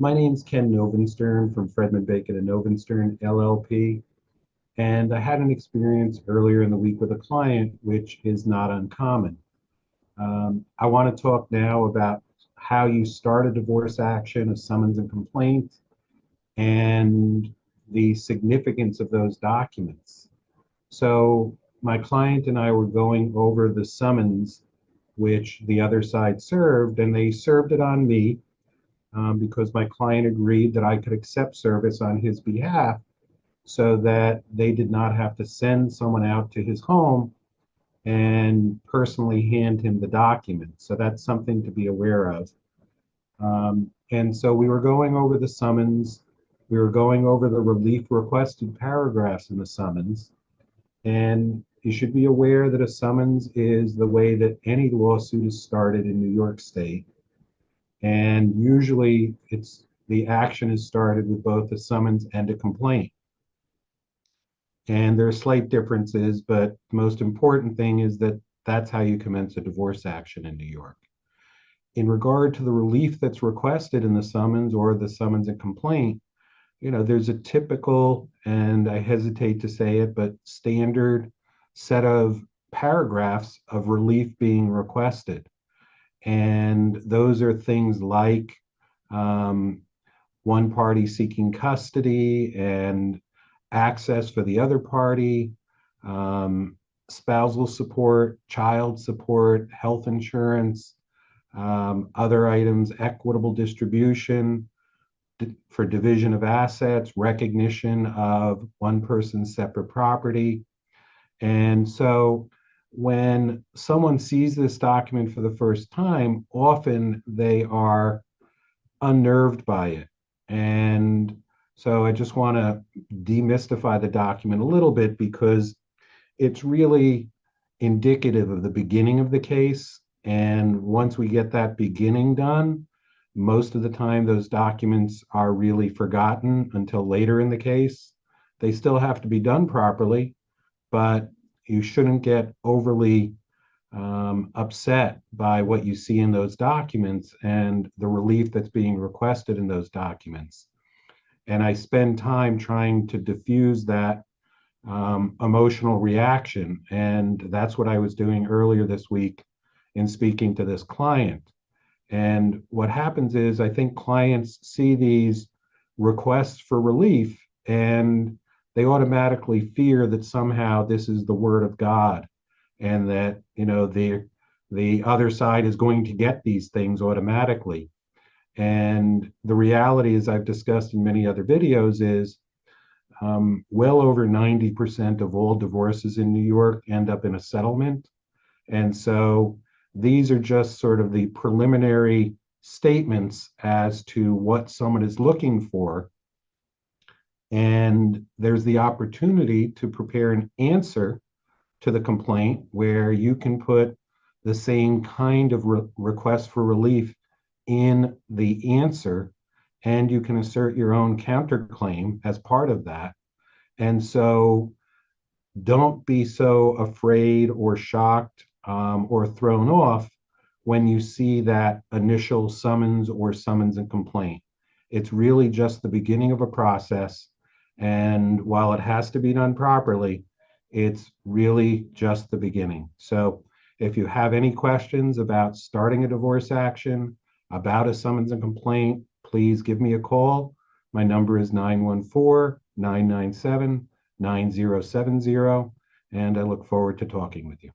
My name's Ken Novenstern from Fredman Baken Novenstern, LLP. And I had an experience earlier in the week with a client, which is not uncommon. I want to talk now about how you start a divorce action, a summons and complaint, and the significance of those documents. So my client and I were going over the summons which the other side served, and they served it on me because my client agreed that I could accept service on his behalf so that they did not have to send someone out to his home and personally hand him the document. So that's something to be aware of. And so we were going over the summons. We were going over the relief requested paragraphs in the summons. And you should be aware that a summons is the way that any lawsuit is started in New York State. And usually the action is started with both a summons and a complaint. And there are slight differences, but the most important thing is that that's how you commence a divorce action in New York. In regard to the relief that's requested in the summons or the summons and complaint, there's a typical, and I hesitate to say it, but standard set of paragraphs of relief being requested. And those are things like one party seeking custody and access for the other party, spousal support, child support, health insurance, other items, equitable distribution for division of assets, recognition of one person's separate property. And so when someone sees this document for the first time, often they are unnerved by it. And so I just want to demystify the document a little bit because it's really indicative of the beginning of the case. And once we get that beginning done, most of the time those documents are really forgotten until later in the case. They still have to be done properly, but you shouldn't get overly upset by what you see in those documents and the relief that's being requested in those documents. And I spend time trying to diffuse that emotional reaction. And that's what I was doing earlier this week in speaking to this client. And what happens is I think clients see these requests for relief and they automatically fear that somehow this is the word of God and that, the other side is going to get these things automatically. And the reality, as I've discussed in many other videos, is well over 90% of all divorces in New York end up in a settlement. And so these are just sort of the preliminary statements as to what someone is looking for. And there's the opportunity to prepare an answer to the complaint where you can put the same kind of request for relief in the answer, and you can assert your own counterclaim as part of that. And so don't be so afraid or shocked or thrown off when you see that initial summons or summons and complaint. It's really just the beginning of a process. And while it has to be done properly, it's really just the beginning. So if you have any questions about starting a divorce action, about a summons and complaint, please give me a call. My number is 914-997-9070, and I look forward to talking with you.